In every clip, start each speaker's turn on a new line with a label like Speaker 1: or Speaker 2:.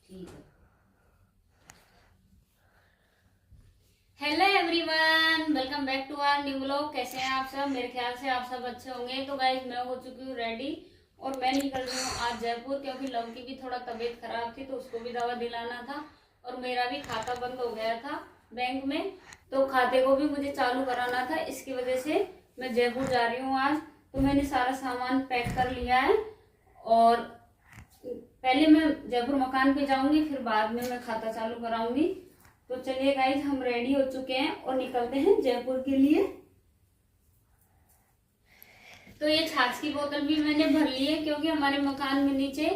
Speaker 1: ठीक है। Hello everyone, welcome back to our new vlog. कैसे हैं आप सब? मेरे ख्याल से आप सब अच्छे होंगे। तो गाइज मैं हो चुकी हूँ रेडी और मैं निकल रही हूँ आज जयपुर, क्योंकि लव की भी थोड़ा तबीयत खराब थी तो उसको भी दवा दिलाना था और मेरा भी खाता बंद हो गया था बैंक में, तो खाते को भी मुझे चालू कराना था। इसकी वजह से मैं जयपुर जा रही हूँ आज। तो मैंने सारा सामान पैक कर लिया है और पहले मैं जयपुर मकान पे जाऊंगी, फिर बाद में मैं खाता चालू कराऊंगी। तो चलिए गाइज, हम रेडी हो चुके हैं और निकलते हैं जयपुर के लिए। तो ये छाछ की बोतल भी मैंने भर ली है, क्योंकि हमारे मकान में नीचे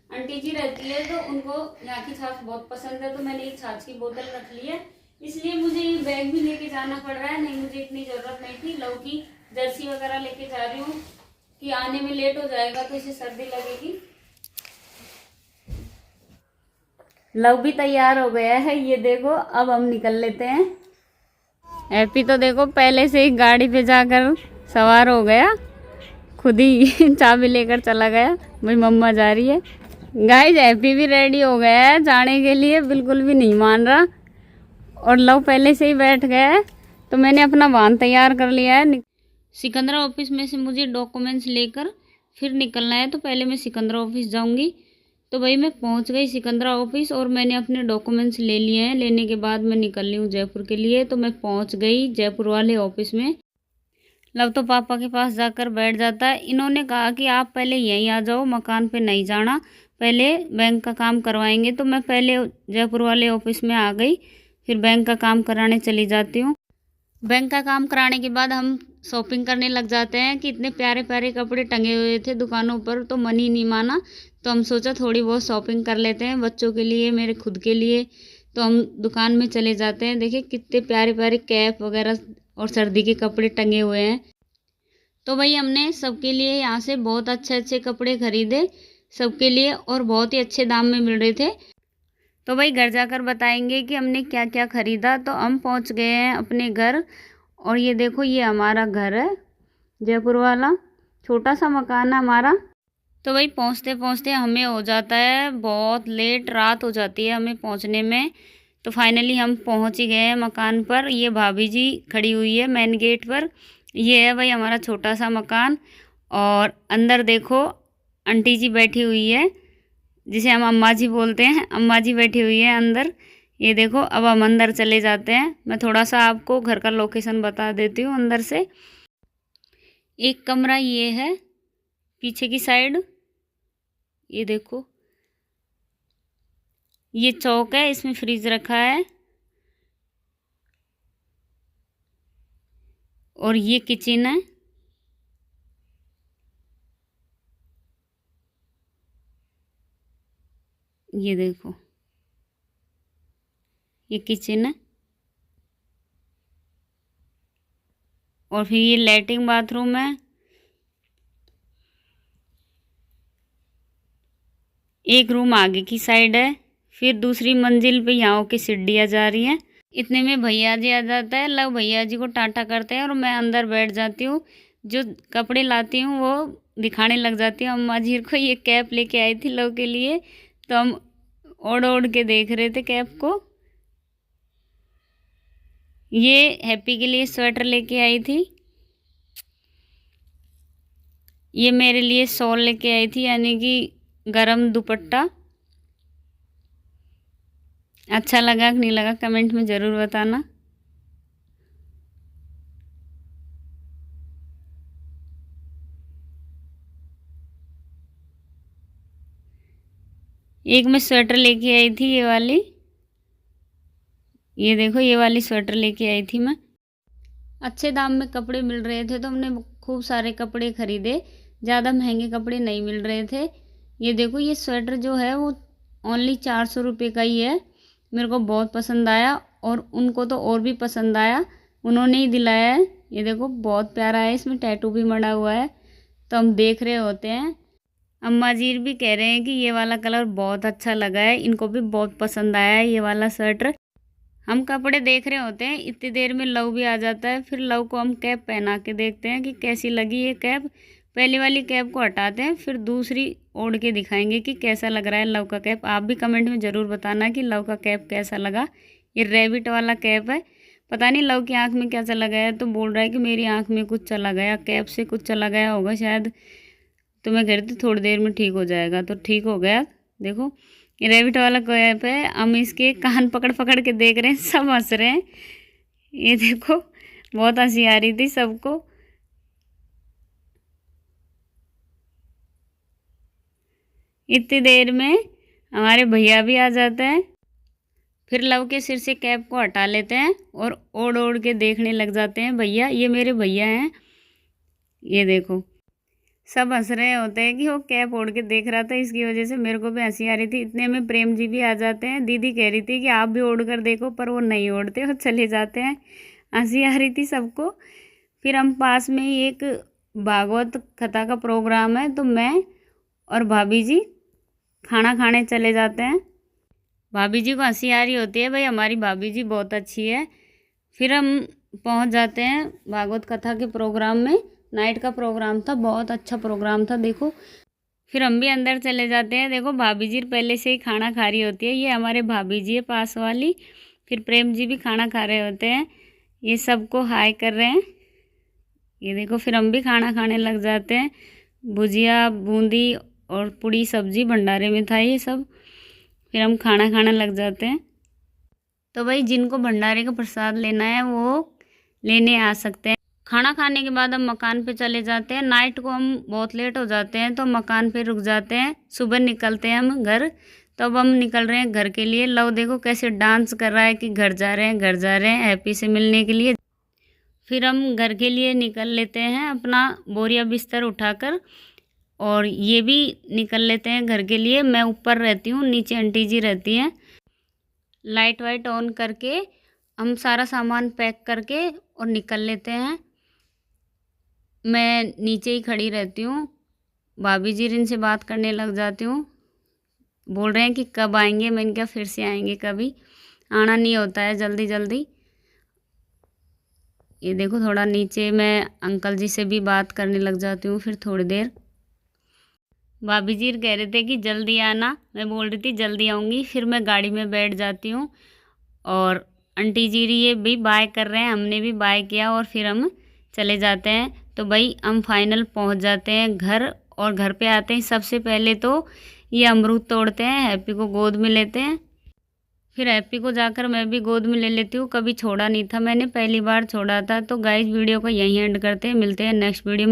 Speaker 1: आंटी जी रहती है तो उनको यहाँ की छाछ बहुत पसंद है। तो मैंने एक छाछ की बोतल रख ली है, इसलिए मुझे ये बैग भी लेके जाना पड़ रहा है। नहीं, मुझे इतनी जरूरत नहीं थी। लव की जर्सी वगैरह लेके जा रही हूँ कि आने में लेट हो जाएगा तो इसे सर्दी लगेगी। लव भी तैयार हो गया है, ये देखो। अब हम निकल लेते हैं। हैप्पी तो देखो पहले से ही गाड़ी पे जाकर सवार हो गया, खुद ही चाबी लेकर चला गया। भाई मम्मा जा रही है। गाइस हैप्पी भी रेडी हो गया है जाने के लिए, बिल्कुल भी नहीं मान रहा। और लव पहले से ही बैठ गया है, तो मैंने अपना वाहन तैयार कर लिया है। सिकंदरा ऑफिस में से मुझे डॉक्यूमेंट्स लेकर फिर निकलना है, तो पहले मैं सिकंदरा ऑफिस जाऊंगी। तो भाई मैं पहुंच गई सिकंदरा ऑफिस और मैंने अपने डॉक्यूमेंट्स ले लिए हैं। लेने के बाद मैं निकल रही हूँ जयपुर के लिए। तो मैं पहुंच गई जयपुर वाले ऑफिस में। लव तो पापा के पास जाकर बैठ जाता है। इन्होंने कहा कि आप पहले यहीं आ जाओ, मकान पे नहीं जाना, पहले बैंक का काम करवाएंगे। तो मैं पहले जयपुर वाले ऑफिस में आ गई, फिर बैंक का काम कराने चली जाती हूँ। बैंक का काम कराने के बाद हम शॉपिंग करने लग जाते हैं कि इतने प्यारे प्यारे कपड़े टंगे हुए थे दुकानों पर, तो मन ही नहीं माना। तो हम सोचा थोड़ी बहुत शॉपिंग कर लेते हैं बच्चों के लिए, मेरे खुद के लिए। तो हम दुकान में चले जाते हैं। देखिए कितने प्यारे प्यारे कैप वगैरह और सर्दी के कपड़े टंगे हुए हैं। तो भाई हमने सबके लिए यहाँ से बहुत अच्छे अच्छे कपड़े खरीदे सबके लिए, और बहुत ही अच्छे दाम में मिल रहे थे। तो भाई घर जाकर बताएंगे कि हमने क्या क्या खरीदा। तो हम पहुँच गए हैं अपने घर, और ये देखो ये हमारा घर है जयपुर वाला, छोटा सा मकान है हमारा। तो भाई पहुँचते पहुँचते हमें हो जाता है बहुत लेट, रात हो जाती है हमें पहुँचने में। तो फाइनली हम पहुँच ही गए हैं मकान पर। ये भाभी जी खड़ी हुई है मेन गेट पर। ये है भाई हमारा छोटा सा मकान, और अंदर देखो आंटी जी बैठी हुई है, जिसे हम अम्मा जी बोलते हैं। अम्मा जी बैठी हुई है अंदर। ये देखो, अब हम अंदर चले जाते हैं। मैं थोड़ा सा आपको घर का लोकेशन बता देती हूँ अंदर से। एक कमरा ये है पीछे की साइड, ये देखो ये चौक है, इसमें फ्रिज रखा है। और ये किचन है। ये देखो ये किचन है, और फिर ये लैट्रिन बाथरूम है। एक रूम आगे की साइड है, फिर दूसरी मंजिल पे यहाँ की सीढ़ियाँ जा रही हैं। इतने में भैया जी आ जाता है। लव भैया जी को टाटा करते हैं और मैं अंदर बैठ जाती हूँ। जो कपड़े लाती हूँ वो दिखाने लग जाती हूँ। अम्मा जी को ये कैप लेके आई थी लव के लिए, तो हम ओढ़ ओढ़ के देख रहे थे कैप को। ये हैप्पी के लिए स्वेटर लेके आई थी। ये मेरे लिए शॉल लेके आई थी, यानी कि गरम दुपट्टा। अच्छा लगा कि नहीं लगा कमेंट में ज़रूर बताना। एक मैं स्वेटर लेके आई थी ये वाली, ये देखो ये वाली स्वेटर लेके आई थी मैं। अच्छे दाम में कपड़े मिल रहे थे तो हमने खूब सारे कपड़े खरीदे। ज़्यादा महंगे कपड़े नहीं मिल रहे थे। ये देखो ये स्वेटर जो है वो ओनली 400 रुपये का ही है। मेरे को बहुत पसंद आया और उनको तो और भी पसंद आया, उन्होंने ही दिलाया है। ये देखो बहुत प्यारा है, इसमें टैटू भी मड़ा हुआ है। तो हम देख रहे होते हैं। अम्मा जी भी कह रहे हैं कि ये वाला कलर बहुत अच्छा लगा है, इनको भी बहुत पसंद आया है ये वाला स्वेटर। हम कपड़े देख रहे होते हैं, इतनी देर में लव भी आ जाता है। फिर लव को हम कैप पहना के देखते हैं कि कैसी लगी ये कैप। पहली वाली कैप को हटाते हैं, फिर दूसरी ओढ़ के दिखाएंगे कि कैसा लग रहा है लव का कैप। आप भी कमेंट में ज़रूर बताना कि लव का कैप कैसा लगा। ये रैबिट वाला कैप है। पता नहीं लव की आँख में क्या चला गया है, तो बोल रहा है कि मेरी आँख में कुछ चला गया, कैप से कुछ चला गया होगा शायद। तो मैं कह रही थी थोड़ी देर में ठीक हो जाएगा, तो ठीक हो गया। देखो ये रैबिट वाला कैप है। हम इसके कान पकड़ पकड़ के देख रहे हैं, सब हंस रहे हैं। ये देखो बहुत हंसी आ रही थी सबको। इतनी देर में हमारे भैया भी आ जाते हैं। फिर लव के सिर से कैप को हटा लेते हैं और ओढ़ ओढ़ के देखने लग जाते हैं भैया। ये मेरे भैया हैं। ये देखो सब हंस रहे होते हैं कि वो कैप ओढ़ के देख रहा था, इसकी वजह से मेरे को भी हंसी आ रही थी। इतने में प्रेम जी भी आ जाते हैं। दीदी कह रही थी कि आप भी ओढ़ कर देखो, पर वो नहीं ओढ़ते, वो चले जाते हैं। हंसी आ रही थी सबको। फिर हम पास में ही एक भागवत कथा का प्रोग्राम है, तो मैं और भाभी जी खाना खाने चले जाते हैं। भाभी जी को हंसी आ रही होती है, भाई हमारी भाभी जी बहुत अच्छी है। फिर हम पहुंच जाते हैं भागवत कथा के प्रोग्राम में। नाइट का प्रोग्राम था, बहुत अच्छा प्रोग्राम था। देखो फिर हम भी अंदर चले जाते हैं। देखो भाभी जी पहले से ही खाना खा रही होती है। ये हमारे भाभी जी है पास वाली। फिर प्रेम जी भी खाना खा रहे होते हैं, ये सबको हाय कर रहे हैं। ये देखो फिर हम भी खाना खाने लग जाते हैं। भुजिया, बूंदी और पूड़ी सब्जी भंडारे में था ये सब। फिर हम खाना खाने लग जाते हैं। तो भाई जिनको भंडारे का प्रसाद लेना है वो लेने आ सकते हैं। खाना खाने के बाद हम मकान पे चले जाते हैं। नाइट को हम बहुत लेट हो जाते हैं, तो मकान पे रुक जाते हैं। सुबह निकलते हैं हम घर। तो अब हम निकल रहे हैं घर के लिए। लव देखो कैसे डांस कर रहा है कि घर जा रहे हैं, घर जा रहे हैं, हैप्पी से मिलने के लिए। फिर हम घर के लिए निकल लेते हैं अपना बोरिया बिस्तर उठाकर, और ये भी निकल लेते हैं घर के लिए। मैं ऊपर रहती हूँ, नीचे आंटी जी रहती हैं। लाइट वाइट ऑन करके हम सारा सामान पैक करके और निकल लेते हैं। मैं नीचे ही खड़ी रहती हूँ। भाभी जी इनसे बात करने लग जाती हूँ। बोल रहे हैं कि कब आएंगे। मैंने कहा फिर से आएंगे, कभी आना नहीं होता है जल्दी जल्दी। ये देखो थोड़ा नीचे मैं अंकल जी से भी बात करने लग जाती हूँ। फिर थोड़ी देर भाभी जी कह रहे थे कि जल्दी आना, मैं बोल रही थी जल्दी आऊँगी। फिर मैं गाड़ी में बैठ जाती हूँ और आंटी जी ये भी बाय कर रहे हैं, हमने भी बाय किया और फिर हम चले जाते हैं। तो भाई हम फाइनल पहुँच जाते हैं घर, और घर पे आते हैं सबसे पहले तो ये अमरूद तोड़ते हैं, हैप्पी को गोद में लेते हैं। फिर हैप्पी को जाकर मैं भी गोद में ले लेती हूँ। कभी छोड़ा नहीं था मैंने, पहली बार छोड़ा था। तो गाइस वीडियो को यहीं एंड करते हैं, मिलते हैं नेक्स्ट वीडियो में।